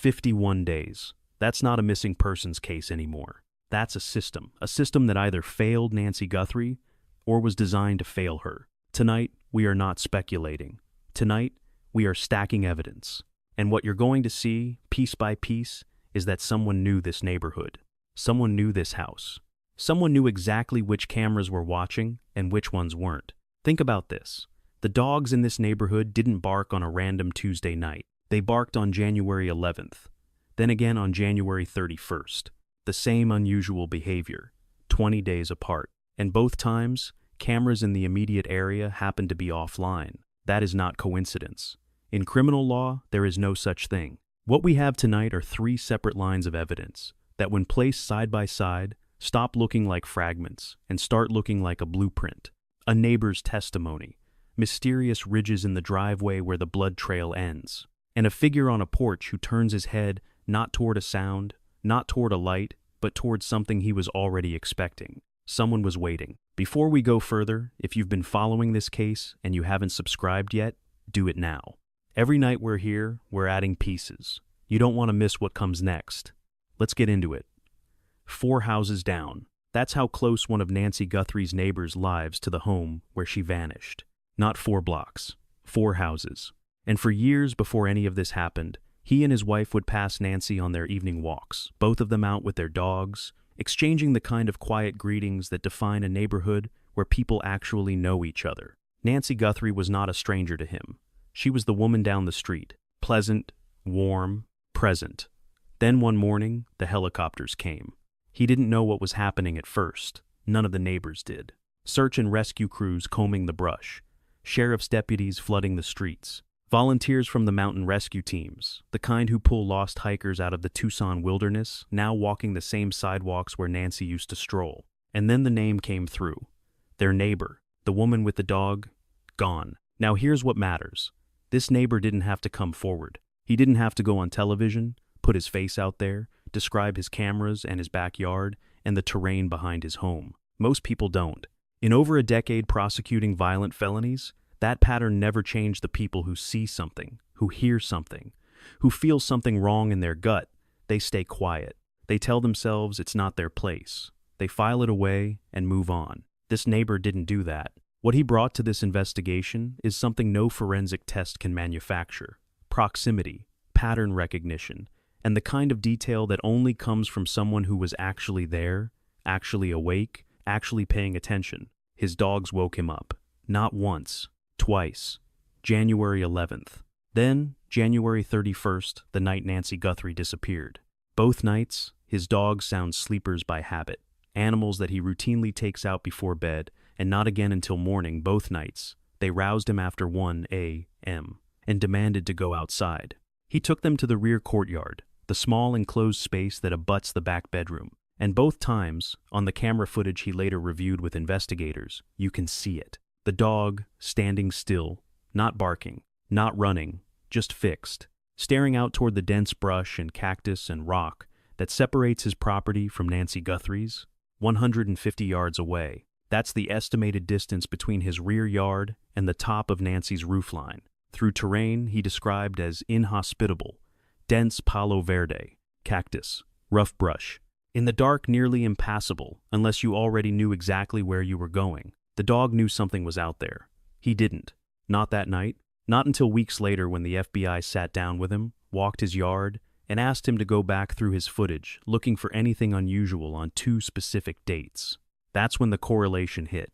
51 days. That's not a missing persons case anymore. That's a system that either failed Nancy Guthrie or was designed to fail her. Tonight, we are not speculating. Tonight, we are stacking evidence. And what you're going to see, piece by piece, is that someone knew this neighborhood. Someone knew this house. Someone knew exactly which cameras were watching and which ones weren't. Think about this. The dogs in this neighborhood didn't bark on a random Tuesday night. They barked on January 11th, then again on January 31st. The same unusual behavior, 20 days apart. And both times, cameras in the immediate area happened to be offline. That is not coincidence. In criminal law, there is no such thing. What we have tonight are 3 separate lines of evidence that, when placed side by side, stop looking like fragments and start looking like a blueprint. A neighbor's testimony, mysterious ridges in the driveway where the blood trail ends, and a figure on a porch who turns his head not toward a sound, not toward a light, but toward something he was already expecting. Someone was waiting. Before we go further, if you've been following this case and you haven't subscribed yet, do it now. Every night we're here, we're adding pieces. You don't want to miss what comes next. Let's get into it. 4 houses down. That's how close one of Nancy Guthrie's neighbors' lives to the home where she vanished. Not 4 blocks, 4 houses. And for years before any of this happened, he and his wife would pass Nancy on their evening walks, both of them out with their dogs, exchanging the kind of quiet greetings that define a neighborhood where people actually know each other. Nancy Guthrie was not a stranger to him. She was the woman down the street, pleasant, warm, present. Then one morning, the helicopters came. He didn't know what was happening at first. None of the neighbors did. Search and rescue crews combing the brush, sheriff's deputies flooding the streets, volunteers from the mountain rescue teams, the kind who pull lost hikers out of the Tucson wilderness, now walking the same sidewalks where Nancy used to stroll. And then the name came through. Their neighbor, the woman with the dog, gone. Now here's what matters. This neighbor didn't have to come forward. He didn't have to go on television, put his face out there, describe his cameras and his backyard and the terrain behind his home. Most people don't. In over a decade prosecuting violent felonies, that pattern never changed the people who see something, who hear something, who feel something wrong in their gut. They stay quiet. They tell themselves it's not their place. They file it away and move on. This neighbor didn't do that. What he brought to this investigation is something no forensic test can manufacture: proximity, pattern recognition, and the kind of detail that only comes from someone who was actually there, actually awake, actually paying attention. His dogs woke him up. Not once, twice. January 11th. Then, January 31st, the night Nancy Guthrie disappeared. Both nights, his dogs sound sleepers by habit, animals that he routinely takes out before bed, and not again until morning. Both nights, they roused him after 1 a.m. and demanded to go outside. He took them to the rear courtyard, the small enclosed space that abuts the back bedroom. And both times, on the camera footage he later reviewed with investigators, you can see it. The dog, standing still, not barking, not running, just fixed, staring out toward the dense brush and cactus and rock that separates his property from Nancy Guthrie's, 150 yards away. That's the estimated distance between his rear yard and the top of Nancy's roofline, through terrain he described as inhospitable, dense palo verde, cactus, rough brush. In the dark, nearly impassable, unless you already knew exactly where you were going. The dog knew something was out there. He didn't. Not that night. Not until weeks later when the FBI sat down with him, walked his yard, and asked him to go back through his footage, looking for anything unusual on 2 specific dates. That's when the correlation hit.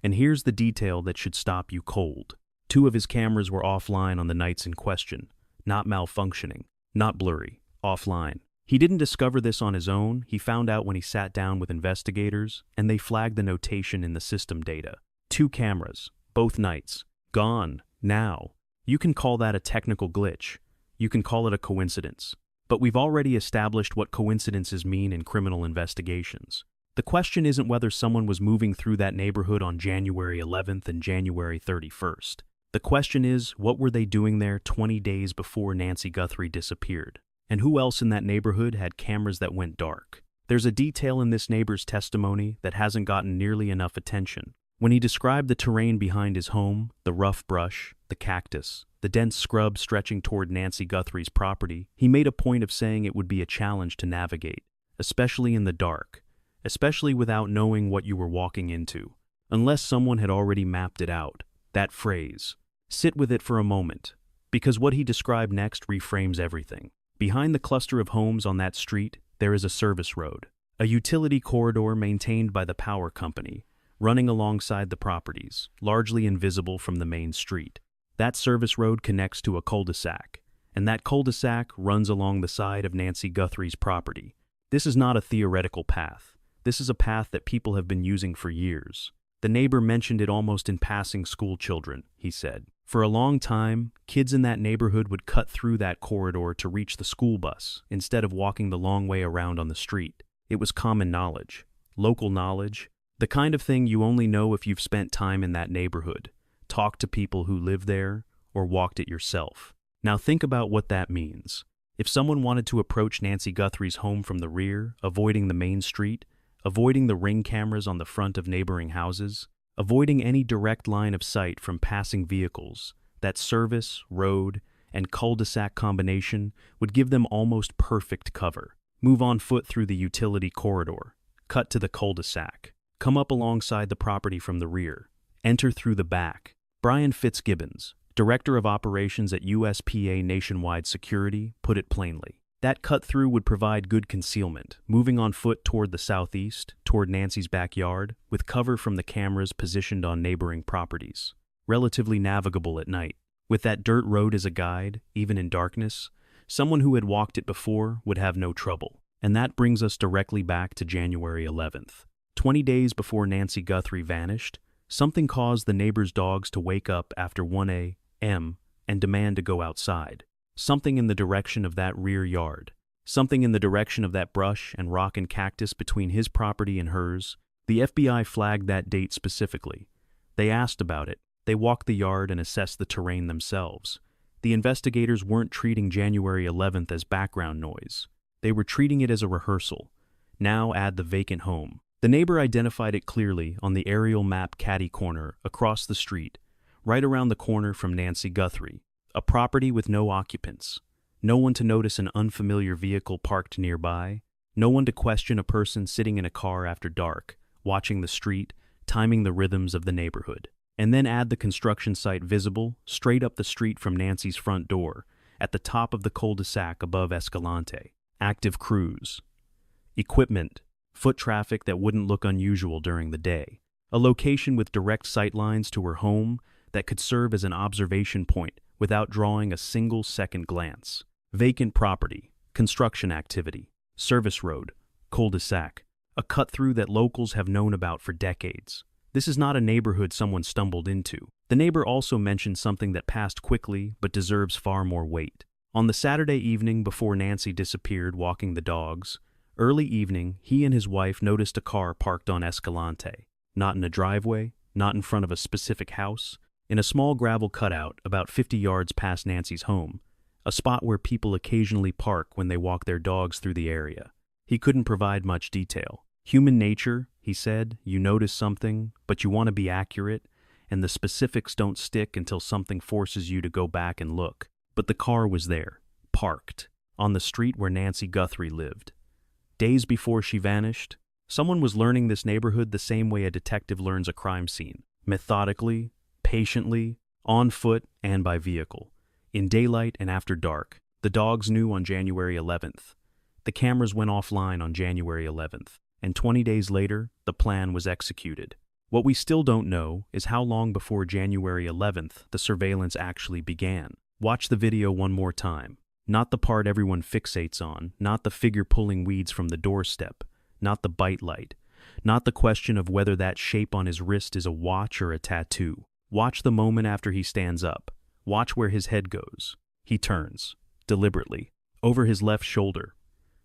And here's the detail that should stop you cold. 2 of his cameras were offline on the nights in question. Not malfunctioning. Not blurry. Offline. He didn't discover this on his own. He found out when he sat down with investigators, and they flagged the notation in the system data. 2 cameras, both nights, gone, now. You can call that a technical glitch. You can call it a coincidence. But we've already established what coincidences mean in criminal investigations. The question isn't whether someone was moving through that neighborhood on January 11th and January 31st. The question is, what were they doing there 20 days before Nancy Guthrie disappeared? And who else in that neighborhood had cameras that went dark? There's a detail in this neighbor's testimony that hasn't gotten nearly enough attention. When he described the terrain behind his home, the rough brush, the cactus, the dense scrub stretching toward Nancy Guthrie's property, he made a point of saying it would be a challenge to navigate, especially in the dark, especially without knowing what you were walking into, unless someone had already mapped it out. That phrase. Sit with it for a moment, because what he described next reframes everything. Behind the cluster of homes on that street, there is a service road, a utility corridor maintained by the power company, running alongside the properties, largely invisible from the main street. That service road connects to a cul-de-sac, and that cul-de-sac runs along the side of Nancy Guthrie's property. This is not a theoretical path. This is a path that people have been using for years. The neighbor mentioned it almost in passing school children, he said. For a long time, kids in that neighborhood would cut through that corridor to reach the school bus instead of walking the long way around on the street. It was common knowledge, local knowledge, the kind of thing you only know if you've spent time in that neighborhood, talked to people who live there, or walked it yourself. Now think about what that means. If someone wanted to approach Nancy Guthrie's home from the rear, avoiding the main street, avoiding the ring cameras on the front of neighboring houses, avoiding any direct line of sight from passing vehicles, that service, road, and cul-de-sac combination would give them almost perfect cover. Move on foot through the utility corridor, cut to the cul-de-sac, come up alongside the property from the rear, enter through the back. Brian Fitzgibbons, Director of Operations at USPA Nationwide Security, put it plainly. That cut-through would provide good concealment, moving on foot toward the southeast, toward Nancy's backyard, with cover from the cameras positioned on neighboring properties. Relatively navigable at night. With that dirt road as a guide, even in darkness, someone who had walked it before would have no trouble. And that brings us directly back to January 11th. 20 days before Nancy Guthrie vanished, something caused the neighbor's dogs to wake up after 1 a.m. and demand to go outside. Something in the direction of that rear yard. Something in the direction of that brush and rock and cactus between his property and hers. The FBI flagged that date specifically. They asked about it. They walked the yard and assessed the terrain themselves. The investigators weren't treating January 11th as background noise. They were treating it as a rehearsal. Now add the vacant home. The neighbor identified it clearly on the aerial map caddy corner across the street, right around the corner from Nancy Guthrie. A property with no occupants. No one to notice an unfamiliar vehicle parked nearby. No one to question a person sitting in a car after dark, watching the street, timing the rhythms of the neighborhood. And then add the construction site visible straight up the street from Nancy's front door, at the top of the cul-de-sac above Escalante. Active crews. Equipment. Foot traffic that wouldn't look unusual during the day. A location with direct sight lines to her home that could serve as an observation point without drawing a single second glance. Vacant property, construction activity, service road, cul-de-sac, a cut-through that locals have known about for decades. This is not a neighborhood someone stumbled into. The neighbor also mentioned something that passed quickly but deserves far more weight. On the Saturday evening before Nancy disappeared walking the dogs, early evening, he and his wife noticed a car parked on Escalante. Not in a driveway, not in front of a specific house, in a small gravel cutout about 50 yards past Nancy's home, a spot where people occasionally park when they walk their dogs through the area. He couldn't provide much detail. Human nature, he said, you notice something, but you want to be accurate, and the specifics don't stick until something forces you to go back and look. But the car was there, parked, on the street where Nancy Guthrie lived. Days before she vanished, someone was learning this neighborhood the same way a detective learns a crime scene, methodically, patiently, on foot and by vehicle, in daylight and after dark. The dogs knew on January 11th. The cameras went offline on January 11th, and 20 days later, the plan was executed. What we still don't know is how long before January 11th the surveillance actually began. Watch the video one more time. Not the part everyone fixates on, not the figure pulling weeds from the doorstep, not the bite light, not the question of whether that shape on his wrist is a watch or a tattoo. Watch the moment after he stands up. Watch where his head goes. He turns, deliberately, over his left shoulder,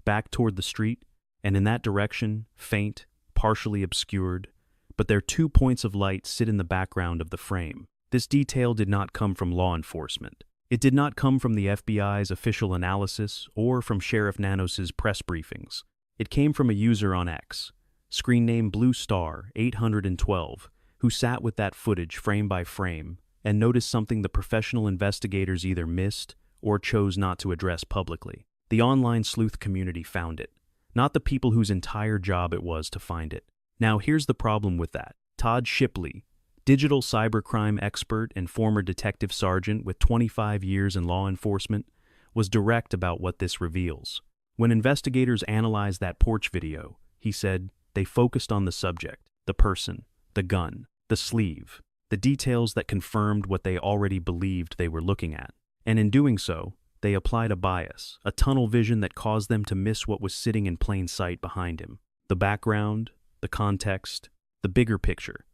back toward the street, and in that direction, faint, partially obscured, but their 2 points of light sit in the background of the frame. This detail did not come from law enforcement. It did not come from the FBI's official analysis or from Sheriff Nanos's press briefings. It came from a user on X, screen name Blue Star 812, who sat with that footage frame by frame and noticed something the professional investigators either missed or chose not to address publicly. The online sleuth community found it, not the people whose entire job it was to find it. Now here's the problem with that. Todd Shipley, digital cybercrime expert and former detective sergeant with 25 years in law enforcement, was direct about what this reveals. When investigators analyzed that porch video, he said they focused on the subject, the person, the gun, the sleeve, the details that confirmed what they already believed they were looking at. And in doing so, they applied a bias, a tunnel vision that caused them to miss what was sitting in plain sight behind him. The background, the context, the bigger picture.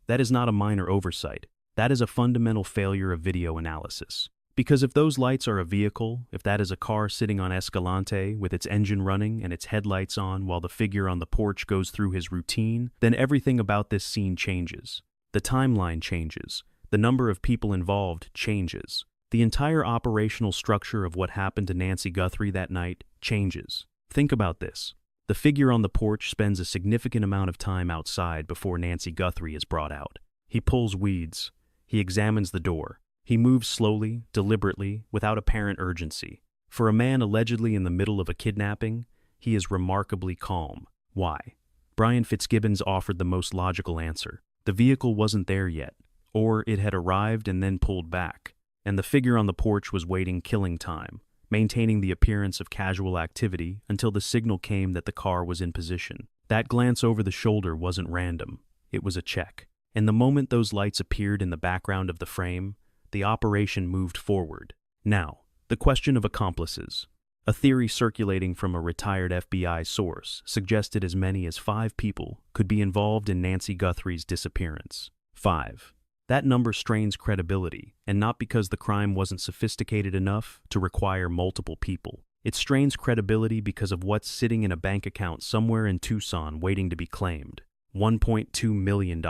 That is not a minor oversight. That is a fundamental failure of video analysis. Because if those lights are a vehicle, if that is a car sitting on Escalante with its engine running and its headlights on while the figure on the porch goes through his routine, then everything about this scene changes. The timeline changes. The number of people involved changes. The entire operational structure of what happened to Nancy Guthrie that night changes. Think about this. The figure on the porch spends a significant amount of time outside before Nancy Guthrie is brought out. He pulls weeds. He examines the door. He moves slowly, deliberately, without apparent urgency. For a man allegedly in the middle of a kidnapping, he is remarkably calm. Why? Brian Fitzgibbons offered the most logical answer. The vehicle wasn't there yet, or it had arrived and then pulled back, and the figure on the porch was waiting killing time, maintaining the appearance of casual activity until the signal came that the car was in position. That glance over the shoulder wasn't random. It was a check. And the moment those lights appeared in the background of the frame, the operation moved forward. Now, the question of accomplices. A theory circulating from a retired FBI source suggested as many as 5 people could be involved in Nancy Guthrie's disappearance. 5. That number strains credibility, and not because the crime wasn't sophisticated enough to require multiple people. It strains credibility because of what's sitting in a bank account somewhere in Tucson waiting to be claimed. $1.2 million.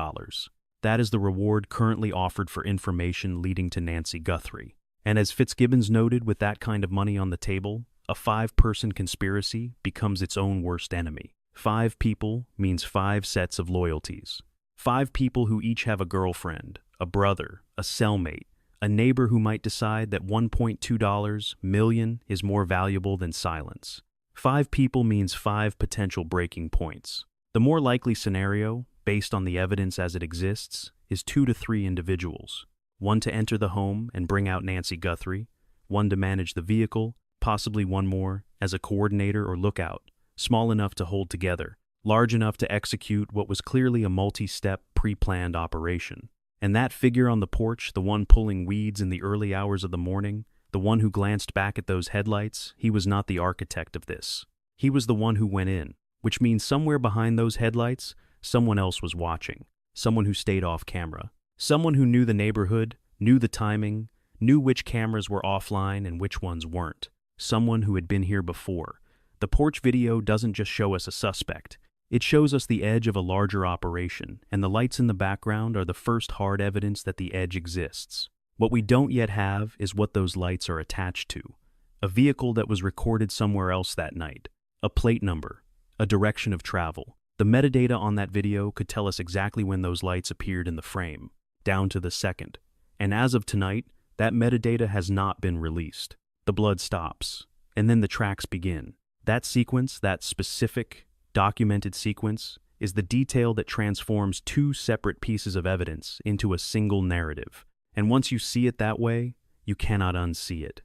That is the reward currently offered for information leading to Nancy Guthrie. And as Fitzgibbons noted, with that kind of money on the table, a 5-person conspiracy becomes its own worst enemy. 5 people means 5 sets of loyalties. 5 people who each have a girlfriend, a brother, a cellmate, a neighbor who might decide that $1.2 million is more valuable than silence. 5 people means 5 potential breaking points. The more likely scenario, based on the evidence as it exists, is 2 to 3 individuals. 1 to enter the home and bring out Nancy Guthrie, 1 to manage the vehicle, possibly 1 more as a coordinator or lookout, small enough to hold together, large enough to execute what was clearly a multi-step, pre-planned operation. And that figure on the porch, the one pulling weeds in the early hours of the morning, the one who glanced back at those headlights, he was not the architect of this. He was the one who went in, which means somewhere behind those headlights, someone else was watching, someone who stayed off camera, someone who knew the neighborhood, knew the timing, knew which cameras were offline and which ones weren't, someone who had been here before. The porch video doesn't just show us a suspect. It shows us the edge of a larger operation, and the lights in the background are the first hard evidence that the edge exists. What we don't yet have is what those lights are attached to. A vehicle that was recorded somewhere else that night, a plate number, a direction of travel. The metadata on that video could tell us exactly when those lights appeared in the frame, down to the second. And as of tonight, that metadata has not been released. The blood stops, and then the tracks begin. That sequence, that specific, documented sequence, is the detail that transforms 2 separate pieces of evidence into a single narrative. And once you see it that way, you cannot unsee it.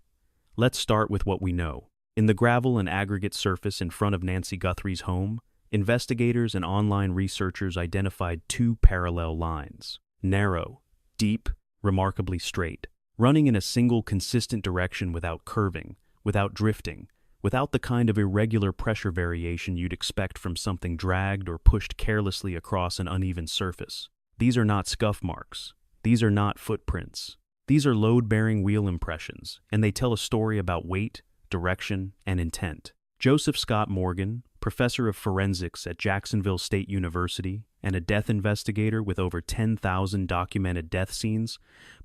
Let's start with what we know. In the gravel and aggregate surface in front of Nancy Guthrie's home, investigators and online researchers identified 2 parallel lines. Narrow, deep, remarkably straight, running in a single consistent direction without curving, without drifting, without the kind of irregular pressure variation you'd expect from something dragged or pushed carelessly across an uneven surface. These are not scuff marks. These are not footprints. These are load-bearing wheel impressions, and they tell a story about weight, direction, and intent. Joseph Scott Morgan, professor of forensics at Jacksonville State University and a death investigator with over 10,000 documented death scenes,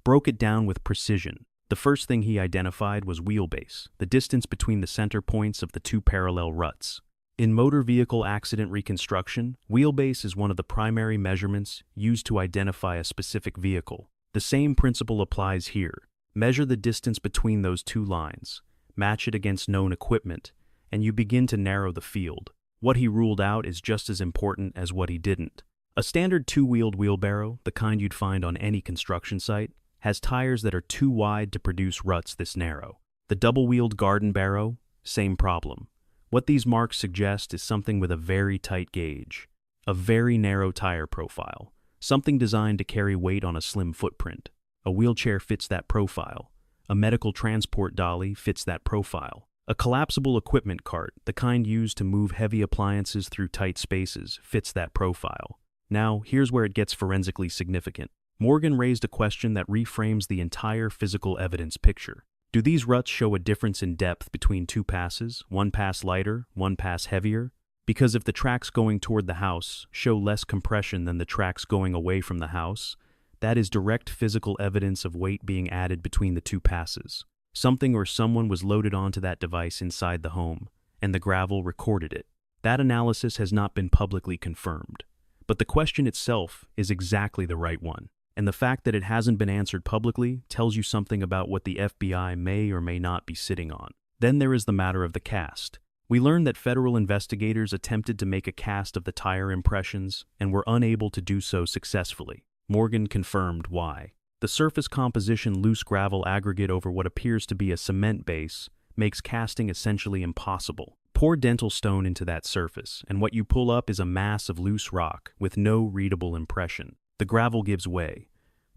broke it down with precision. The first thing he identified was wheelbase, the distance between the center points of the 2 parallel ruts. In motor vehicle accident reconstruction, wheelbase is one of the primary measurements used to identify a specific vehicle. The same principle applies here. Measure the distance between those two lines, match it against known equipment, and you begin to narrow the field. What he ruled out is just as important as what he didn't. A standard two-wheeled wheelbarrow, the kind you'd find on any construction site, has tires that are too wide to produce ruts this narrow. The double-wheeled garden barrow, same problem. What these marks suggest is something with a very tight gauge, a very narrow tire profile, something designed to carry weight on a slim footprint. A wheelchair fits that profile. A medical transport dolly fits that profile. A collapsible equipment cart, the kind used to move heavy appliances through tight spaces, fits that profile. Now, here's where it gets forensically significant. Morgan raised a question that reframes the entire physical evidence picture. Do these ruts show a difference in depth between two passes, one pass lighter, one pass heavier? Because if the tracks going toward the house show less compression than the tracks going away from the house, that is direct physical evidence of weight being added between the two passes. Something or someone was loaded onto that device inside the home, and the gravel recorded it. That analysis has not been publicly confirmed. But the question itself is exactly the right one. And the fact that it hasn't been answered publicly tells you something about what the FBI may or may not be sitting on. Then there is the matter of the cast. We learned that federal investigators attempted to make a cast of the tire impressions and were unable to do so successfully. Morgan confirmed why. The surface composition loose gravel aggregate over what appears to be a cement base makes casting essentially impossible. Pour dental stone into that surface, and what you pull up is a mass of loose rock with no readable impression. The gravel gives way.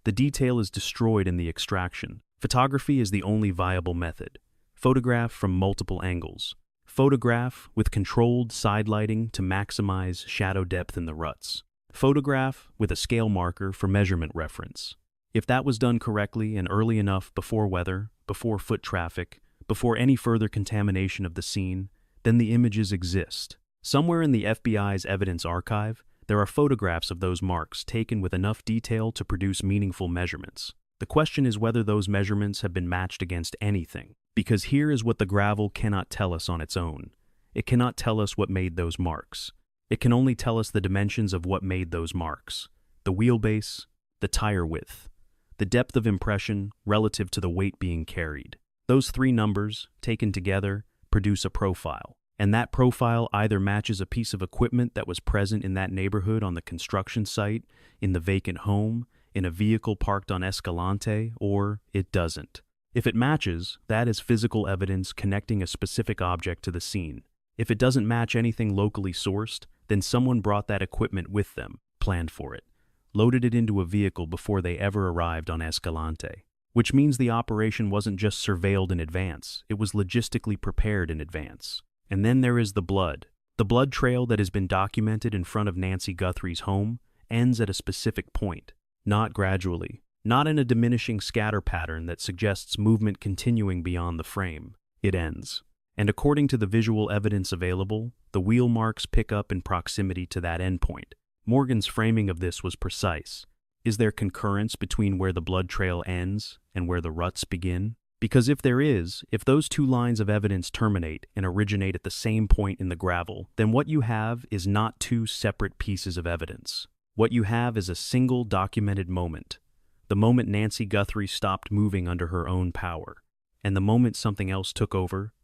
The detail is destroyed in the extraction. Photography is the only viable method. Photograph from multiple angles. Photograph with controlled side lighting to maximize shadow depth in the ruts. Photograph with a scale marker for measurement reference. If that was done correctly and early enough before weather, before foot traffic, before any further contamination of the scene, then the images exist. Somewhere in the FBI's evidence archive, there are photographs of those marks taken with enough detail to produce meaningful measurements. The question is whether those measurements have been matched against anything, because here is what the gravel cannot tell us on its own. It cannot tell us what made those marks. It can only tell us the dimensions of what made those marks: the wheelbase, the tire width, the depth of impression relative to the weight being carried. Those three numbers, taken together, produce a profile. And that profile either matches a piece of equipment that was present in that neighborhood on the construction site, in the vacant home, in a vehicle parked on Escalante, or it doesn't. If it matches, that is physical evidence connecting a specific object to the scene. If it doesn't match anything locally sourced, then someone brought that equipment with them, planned for it, loaded it into a vehicle before they ever arrived on Escalante. Which means the operation wasn't just surveilled in advance, it was logistically prepared in advance. And then there is the blood. The blood trail that has been documented in front of Nancy Guthrie's home ends at a specific point, not gradually, not in a diminishing scatter pattern that suggests movement continuing beyond the frame. It ends. And according to the visual evidence available, the wheel marks pick up in proximity to that endpoint. Morgan's framing of this was precise. Is there concurrence between where the blood trail ends and where the ruts begin? Because if there is, if those two lines of evidence terminate and originate at the same point in the gravel, then what you have is not two separate pieces of evidence. What you have is a single documented moment. The moment Nancy Guthrie stopped moving under her own power. And the moment something else took over.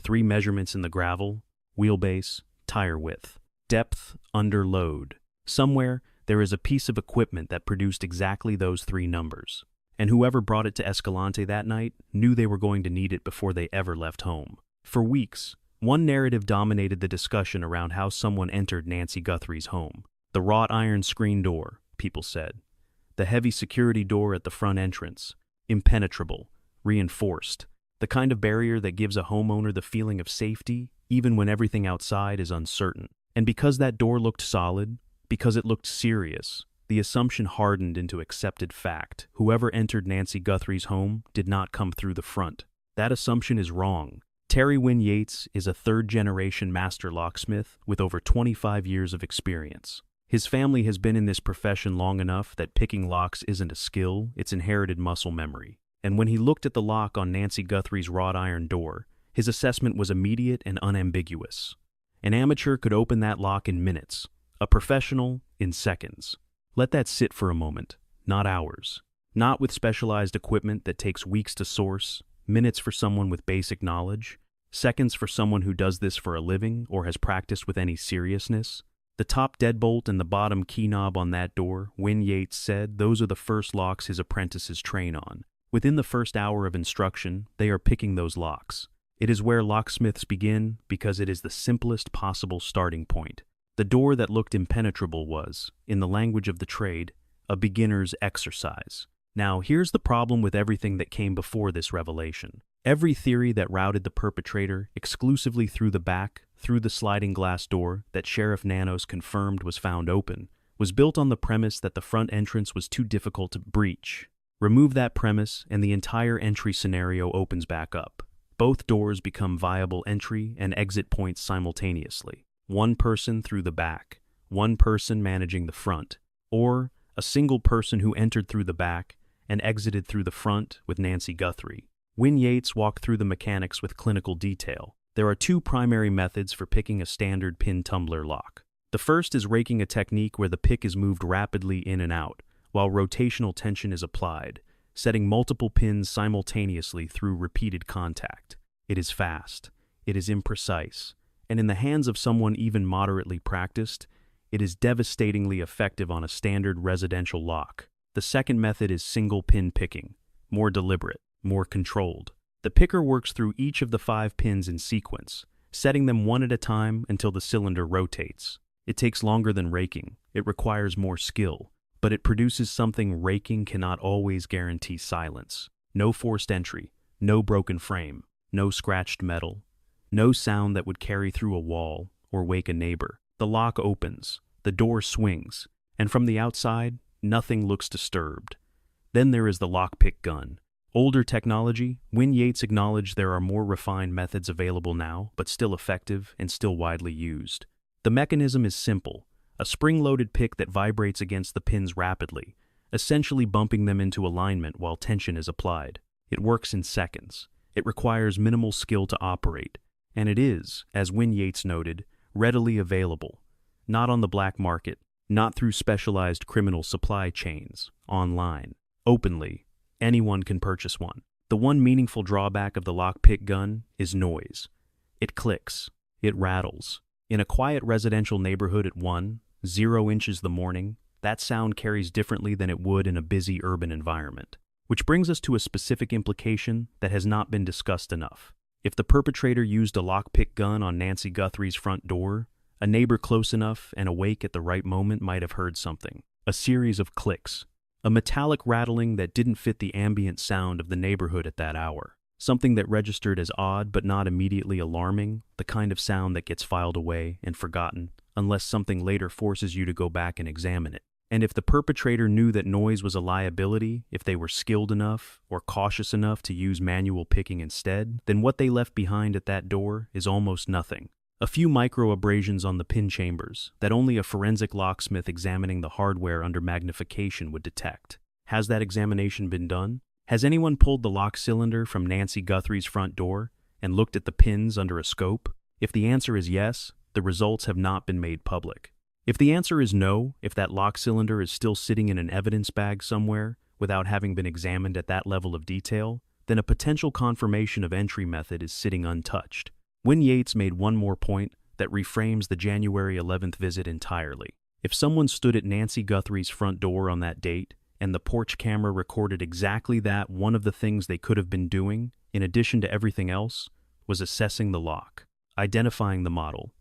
3 measurements in the gravel: wheelbase, tire width, depth under load. Somewhere, there is a piece of equipment that produced exactly those 3 numbers. And whoever brought it to Escalante that night knew they were going to need it before they ever left home. For weeks, one narrative dominated the discussion around how someone entered Nancy Guthrie's home. The wrought iron screen door, people said. The heavy security door at the front entrance. Impenetrable, reinforced. The kind of barrier that gives a homeowner the feeling of safety, even when everything outside is uncertain. And because that door looked solid, because it looked serious, the assumption hardened into accepted fact. Whoever entered Nancy Guthrie's home did not come through the front. That assumption is wrong. Terry Win Yates is a third-generation master locksmith with over 25 years of experience. His family has been in this profession long enough that picking locks isn't a skill, it's inherited muscle memory. And when he looked at the lock on Nancy Guthrie's wrought iron door, his assessment was immediate and unambiguous. An amateur could open that lock in minutes, a professional in seconds. Let that sit for a moment, not hours. Not with specialized equipment that takes weeks to source, minutes for someone with basic knowledge, seconds for someone who does this for a living or has practiced with any seriousness. The top deadbolt and the bottom key knob on that door, Win Yates said, those are the first locks his apprentices train on. Within the first hour of instruction, they are picking those locks. It is where locksmiths begin because it is the simplest possible starting point. The door that looked impenetrable was, in the language of the trade, a beginner's exercise. Now, here's the problem with everything that came before this revelation. Every theory that routed the perpetrator exclusively through the back, through the sliding glass door that Sheriff Nanos confirmed was found open, was built on the premise that the front entrance was too difficult to breach. Remove that premise and the entire entry scenario opens back up. Both doors become viable entry and exit points simultaneously. One person through the back, one person managing the front, or a single person who entered through the back and exited through the front with Nancy Guthrie. Win Yates walked through the mechanics with clinical detail. There are two primary methods for picking a standard pin tumbler lock. The first is raking, a technique where the pick is moved rapidly in and out, while rotational tension is applied, setting multiple pins simultaneously through repeated contact. It is fast, it is imprecise, and in the hands of someone even moderately practiced, it is devastatingly effective on a standard residential lock. The second method is single pin picking, more deliberate, more controlled. The picker works through each of the 5 pins in sequence, setting them one at a time until the cylinder rotates. It takes longer than raking, it requires more skill, but it produces something raking cannot always guarantee: silence. No forced entry, no broken frame, no scratched metal, no sound that would carry through a wall or wake a neighbor. The lock opens, the door swings, and from the outside, nothing looks disturbed. Then there is the lockpick gun. Older technology, Win Yates acknowledged there are more refined methods available now, but still effective and still widely used. The mechanism is simple, a spring-loaded pick that vibrates against the pins rapidly, essentially bumping them into alignment while tension is applied. It works in seconds. It requires minimal skill to operate, and it is, as Win Yates noted, readily available. Not on the black market, not through specialized criminal supply chains, online. Openly, anyone can purchase one. The one meaningful drawback of the lockpick gun is noise. It clicks. It rattles. In a quiet residential neighborhood at 0 inches the morning, that sound carries differently than it would in a busy urban environment. Which brings us to a specific implication that has not been discussed enough. If the perpetrator used a lockpick gun on Nancy Guthrie's front door, a neighbor close enough and awake at the right moment might have heard something. A series of clicks. A metallic rattling that didn't fit the ambient sound of the neighborhood at that hour. Something that registered as odd but not immediately alarming, the kind of sound that gets filed away and forgotten unless something later forces you to go back and examine it. And if the perpetrator knew that noise was a liability, if they were skilled enough or cautious enough to use manual picking instead, then what they left behind at that door is almost nothing. A few micro-abrasions on the pin chambers that only a forensic locksmith examining the hardware under magnification would detect. Has that examination been done? Has anyone pulled the lock cylinder from Nancy Guthrie's front door and looked at the pins under a scope? If the answer is yes, the results have not been made public. If the answer is no, if that lock cylinder is still sitting in an evidence bag somewhere without having been examined at that level of detail, then a potential confirmation of entry method is sitting untouched. Win Yates made one more point that reframes the January 11th visit entirely. If someone stood at Nancy Guthrie's front door on that date, and the porch camera recorded exactly that, one of the things they could have been doing, in addition to everything else, was assessing the lock, identifying the model,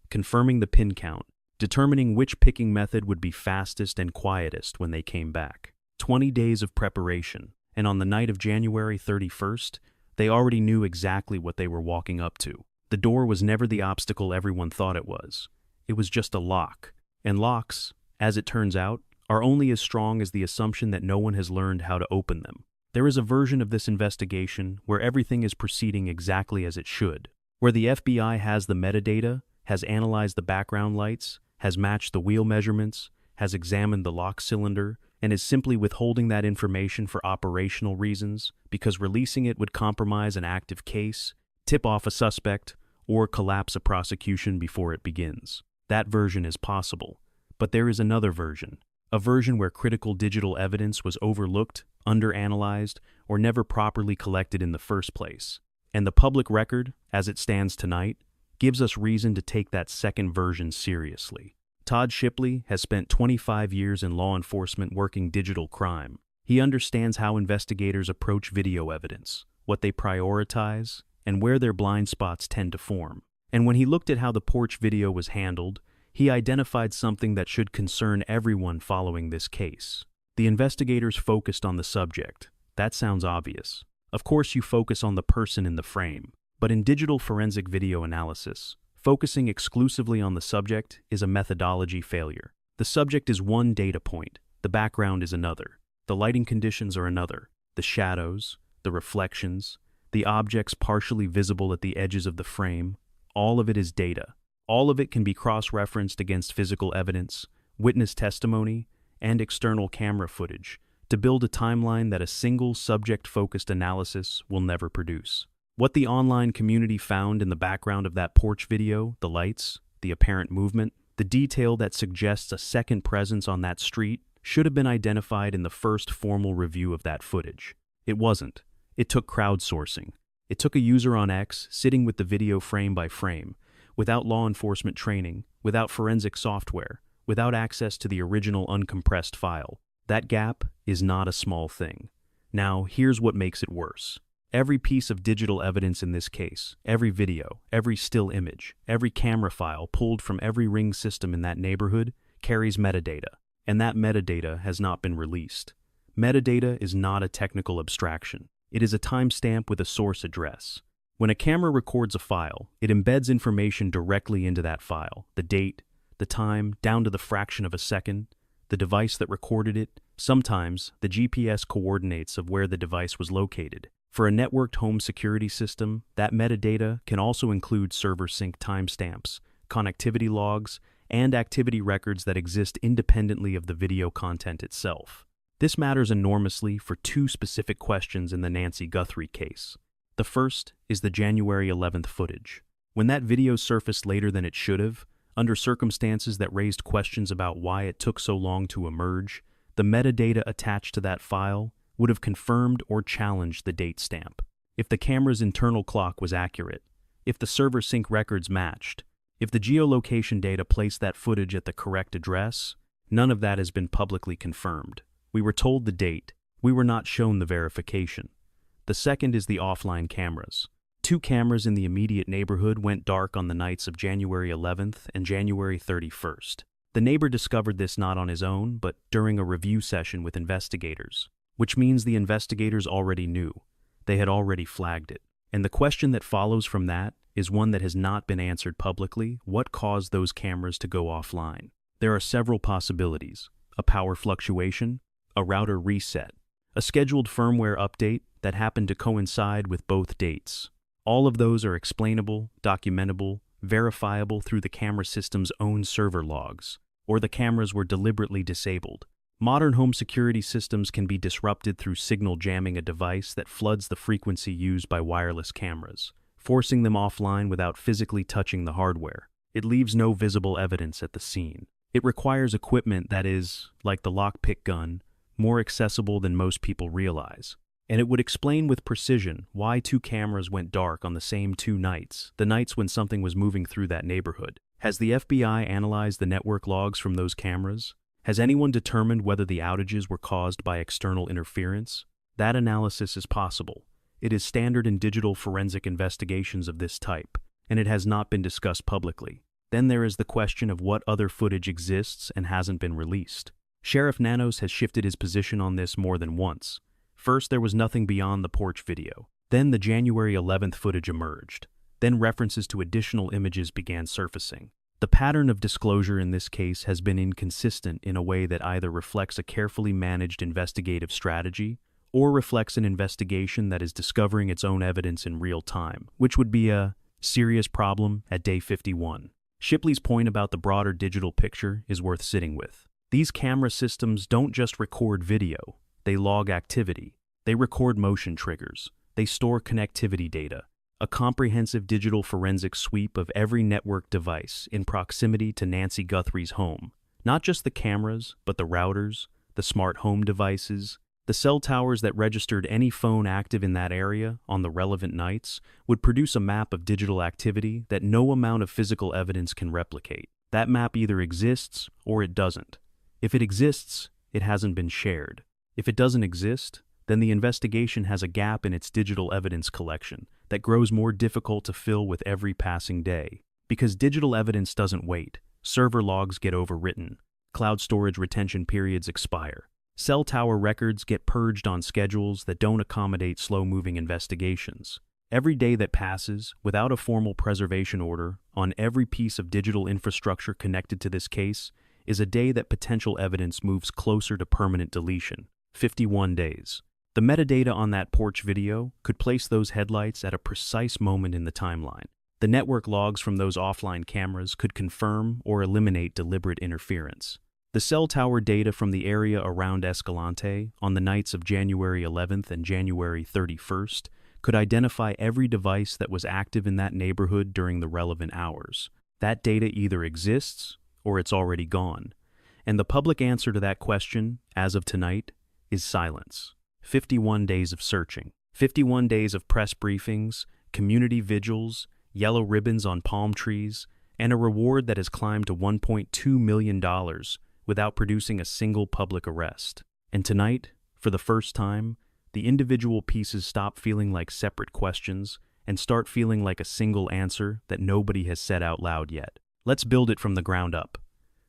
confirming the pin count, determining which picking method would be fastest and quietest when they came back. 20 days of preparation, and on the night of January 31st, they already knew exactly what they were walking up to. The door was never the obstacle everyone thought it was. It was just a lock. And locks, as it turns out, are only as strong as the assumption that no one has learned how to open them. There is a version of this investigation where everything is proceeding exactly as it should, where the FBI has the metadata, has analyzed the background lights, has matched the wheel measurements, has examined the lock cylinder, and is simply withholding that information for operational reasons because releasing it would compromise an active case, tip off a suspect, or collapse a prosecution before it begins. That version is possible. But there is another version, a version where critical digital evidence was overlooked, underanalyzed, or never properly collected in the first place. And the public record, as it stands tonight, gives us reason to take that second version seriously. Todd Shipley has spent 25 years in law enforcement working digital crime. He understands how investigators approach video evidence, what they prioritize, and where their blind spots tend to form. And when he looked at how the porch video was handled, he identified something that should concern everyone following this case. The investigators focused on the subject. That sounds obvious. Of course, you focus on the person in the frame. But in digital forensic video analysis, focusing exclusively on the subject is a methodology failure. The subject is one data point, the background is another, the lighting conditions are another, the shadows, the reflections, the objects partially visible at the edges of the frame, all of it is data. All of it can be cross-referenced against physical evidence, witness testimony, and external camera footage to build a timeline that a single subject-focused analysis will never produce. What the online community found in the background of that porch video, the lights, the apparent movement, the detail that suggests a second presence on that street, should have been identified in the first formal review of that footage. It wasn't. It took crowdsourcing. It took a user on X sitting with the video frame by frame, without law enforcement training, without forensic software, without access to the original uncompressed file. That gap is not a small thing. Now, here's what makes it worse. Every piece of digital evidence in this case, every video, every still image, every camera file pulled from every ring system in that neighborhood carries metadata, and that metadata has not been released. Metadata is not a technical abstraction. It is a timestamp with a source address. When a camera records a file, it embeds information directly into that file, the date, the time, down to the fraction of a second, the device that recorded it, sometimes the GPS coordinates of where the device was located. For a networked home security system, that metadata can also include server sync timestamps, connectivity logs, and activity records that exist independently of the video content itself. This matters enormously for two specific questions in the Nancy Guthrie case. The first is the January 11th footage. When that video surfaced later than it should have, under circumstances that raised questions about why it took so long to emerge, the metadata attached to that file would have confirmed or challenged the date stamp. If the camera's internal clock was accurate, if the server sync records matched, if the geolocation data placed that footage at the correct address, none of that has been publicly confirmed. We were told the date. We were not shown the verification. The second is the offline cameras. Two cameras in the immediate neighborhood went dark on the nights of January 11th and January 31st. The neighbor discovered this not on his own, but during a review session with investigators, which means the investigators already knew. They had already flagged it. And the question that follows from that is one that has not been answered publicly. What caused those cameras to go offline? There are several possibilities. A power fluctuation, a router reset, a scheduled firmware update that happened to coincide with both dates. All of those are explainable, documentable, verifiable through the camera system's own server logs, or the cameras were deliberately disabled. Modern home security systems can be disrupted through signal jamming a device that floods the frequency used by wireless cameras, forcing them offline without physically touching the hardware. It leaves no visible evidence at the scene. It requires equipment that is, like the lockpick gun, more accessible than most people realize. And it would explain with precision why two cameras went dark on the same two nights, the nights when something was moving through that neighborhood. Has the FBI analyzed the network logs from those cameras? Has anyone determined whether the outages were caused by external interference? That analysis is possible. It is standard in digital forensic investigations of this type, and it has not been discussed publicly. Then there is the question of what other footage exists and hasn't been released. Sheriff Nanos has shifted his position on this more than once. First, there was nothing beyond the porch video. Then the January 11th footage emerged. Then references to additional images began surfacing. The pattern of disclosure in this case has been inconsistent in a way that either reflects a carefully managed investigative strategy or reflects an investigation that is discovering its own evidence in real time, which would be a serious problem at day 51. Shipley's point about the broader digital picture is worth sitting with. These camera systems don't just record video. They log activity. They record motion triggers. They store connectivity data. a comprehensive digital forensic sweep of every network device in proximity to Nancy Guthrie's home. Not just the cameras, but the routers, the smart home devices, the cell towers that registered any phone active in that area on the relevant nights would produce a map of digital activity that no amount of physical evidence can replicate. That map either exists or it doesn't. If it exists, it hasn't been shared. If it doesn't exist, then the investigation has a gap in its digital evidence collection that grows more difficult to fill with every passing day. Because digital evidence doesn't wait, server logs get overwritten, cloud storage retention periods expire, cell tower records get purged on schedules that don't accommodate slow-moving investigations. Every day that passes without a formal preservation order on every piece of digital infrastructure connected to this case is a day that potential evidence moves closer to permanent deletion. 51 days. The metadata on that porch video could place those headlights at a precise moment in the timeline. The network logs from those offline cameras could confirm or eliminate deliberate interference. The cell tower data from the area around Escalante on the nights of January 11th and January 31st could identify every device that was active in that neighborhood during the relevant hours. That data either exists or it's already gone. And the public answer to that question, as of tonight, is silence. 51 days of searching, 51 days of press briefings, community vigils, yellow ribbons on palm trees, and a reward that has climbed to $1.2 million without producing a single public arrest. And tonight, for the first time, the individual pieces stop feeling like separate questions and start feeling like a single answer that nobody has said out loud yet. Let's build it from the ground up.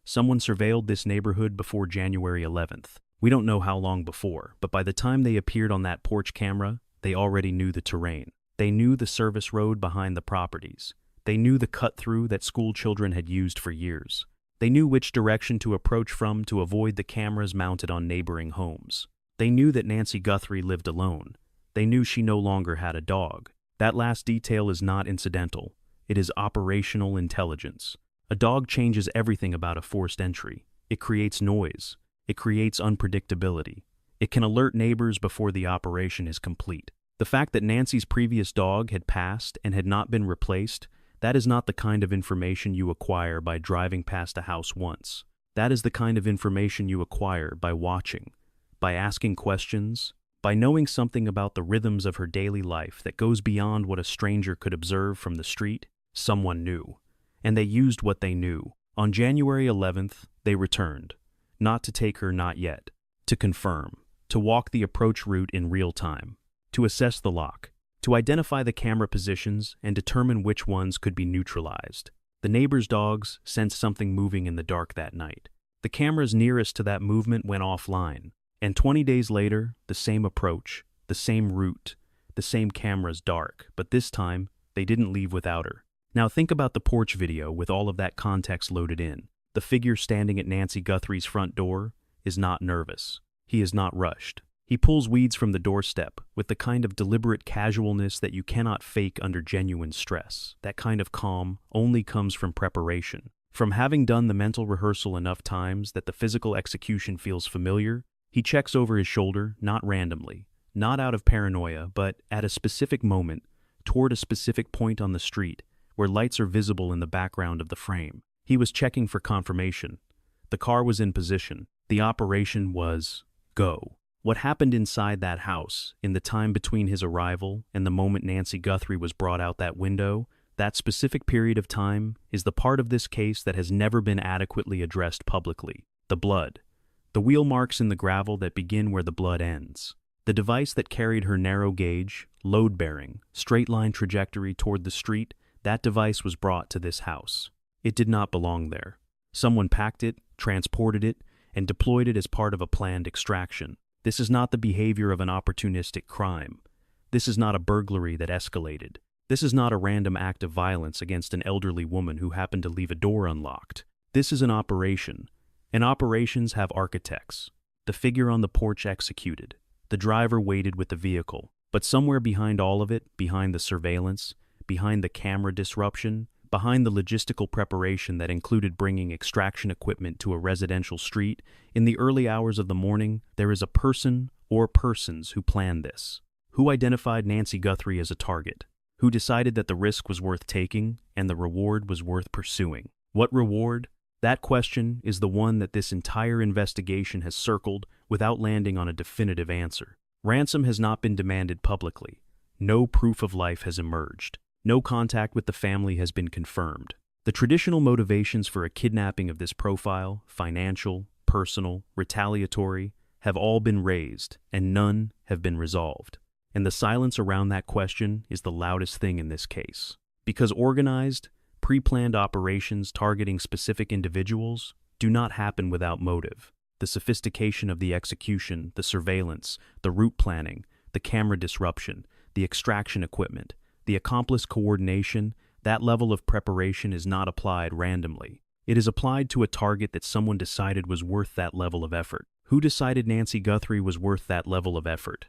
Someone surveilled this neighborhood before January 11th. We don't know how long before, but by the time they appeared on that porch camera, they already knew the terrain. They knew the service road behind the properties. They knew the cut-through that school children had used for years. They knew which direction to approach from to avoid the cameras mounted on neighboring homes. They knew that Nancy Guthrie lived alone. They knew she no longer had a dog. That last detail is not incidental. It is operational intelligence. A dog changes everything about a forced entry. It creates noise. It creates unpredictability. It can alert neighbors before the operation is complete. The fact that Nancy's previous dog had passed and had not been replaced, that is not the kind of information you acquire by driving past a house once. That is the kind of information you acquire by watching, by asking questions, by knowing something about the rhythms of her daily life that goes beyond what a stranger could observe from the street. Someone knew, and they used what they knew. On January 11th, they returned. Not to take her, not yet. To confirm. To walk the approach route in real time. To assess the lock. To identify the camera positions and determine which ones could be neutralized. The neighbor's dogs sensed something moving in the dark that night. The cameras nearest to that movement went offline. And 20 days later, the same approach, the same route, the same cameras dark, but this time, they didn't leave without her. Now think about the porch video with all of that context loaded in. The figure standing at Nancy Guthrie's front door is not nervous. He is not rushed. He pulls weeds from the doorstep with the kind of deliberate casualness that you cannot fake under genuine stress. That kind of calm only comes from preparation. From having done the mental rehearsal enough times that the physical execution feels familiar, he checks over his shoulder, not randomly, not out of paranoia, but at a specific moment, toward a specific point on the street, where lights are visible in the background of the frame. He was checking for confirmation. The car was in position. The operation was go. What happened inside that house, in the time between his arrival and the moment Nancy Guthrie was brought out that window, that specific period of time, is the part of this case that has never been adequately addressed publicly. The blood. The wheel marks in the gravel that begin where the blood ends. The device that carried her narrow gauge, load-bearing, straight-line trajectory toward the street, that device was brought to this house. It did not belong there. Someone packed it, transported it, and deployed it as part of a planned extraction. This is not the behavior of an opportunistic crime. This is not a burglary that escalated. This is not a random act of violence against an elderly woman who happened to leave a door unlocked. This is an operation, and operations have architects. The figure on the porch executed. The driver waited with the vehicle. But somewhere behind all of it, behind the surveillance, behind the camera disruption, behind the logistical preparation that included bringing extraction equipment to a residential street, in the early hours of the morning, there is a person or persons who planned this, who identified Nancy Guthrie as a target, Who decided that the risk was worth taking and the reward was worth pursuing? What reward? That question is the one that this entire investigation has circled without landing on a definitive answer. Ransom has not been demanded publicly. No proof of life has emerged. No contact with the family has been confirmed. The traditional motivations for a kidnapping of this profile, financial, personal, retaliatory, have all been raised, and none have been resolved. And the silence around that question is the loudest thing in this case. Because organized, pre-planned operations targeting specific individuals do not happen without motive. The sophistication of the execution, the surveillance, the route planning, the camera disruption, the extraction equipment, the accomplice coordination, that level of preparation is not applied randomly. It is applied to a target that someone decided was worth that level of effort. Who decided Nancy Guthrie was worth that level of effort?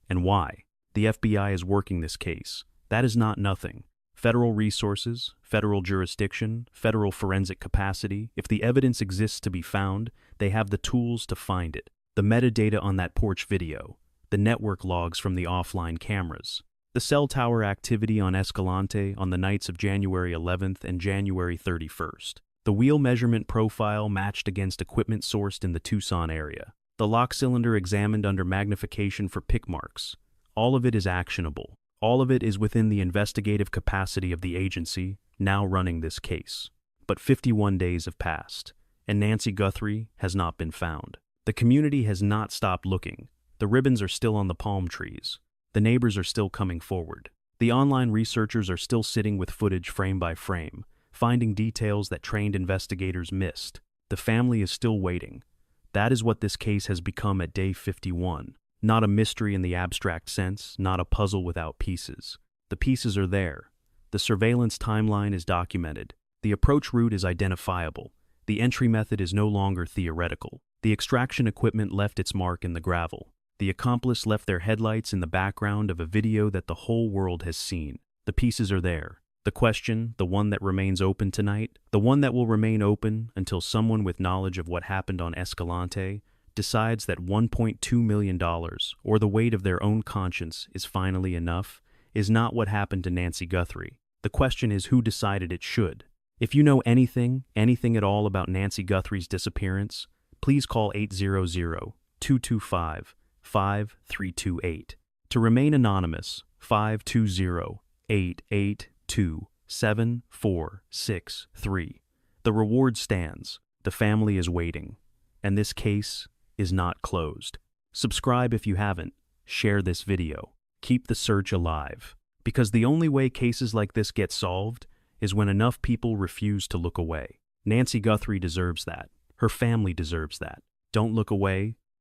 And why? The FBI is working this case. That is not nothing. Federal resources, federal jurisdiction, federal forensic capacity. If the evidence exists to be found, they have the tools to find it. The metadata on that porch video, the network logs from the offline cameras, the cell tower activity on Escalante on the nights of January 11th and January 31st, the wheel measurement profile matched against equipment sourced in the Tucson area, the lock cylinder examined under magnification for pick marks. All of it is actionable. All of it is within the investigative capacity of the agency now running this case. But 51 days have passed, and Nancy Guthrie has not been found. The community has not stopped looking. The ribbons are still on the palm trees. The neighbors are still coming forward. The online researchers are still sitting with footage frame by frame, finding details that trained investigators missed. The family is still waiting. That is what this case has become at day 51. Not a mystery in the abstract sense, not a puzzle without pieces. The pieces are there. The surveillance timeline is documented. The approach route is identifiable. The entry method is no longer theoretical. The extraction equipment left its mark in the gravel. The accomplice left their headlights in the background of a video that the whole world has seen. The pieces are there. The question, the one that remains open tonight, the one that will remain open until someone with knowledge of what happened on Escalante decides that $1.2 million, or the weight of their own conscience, is finally enough, is not what happened to Nancy Guthrie. The question is who decided it should. If you know anything at all about Nancy Guthrie's disappearance, please call 800-225-5328. To remain anonymous, 520-882-7463. The reward stands. The family is waiting. And this case is not closed. Subscribe if you haven't. Share this video. Keep the search alive. Because the only way cases like this get solved is when enough people refuse to look away. Nancy Guthrie deserves that. Her family deserves that. Don't look away.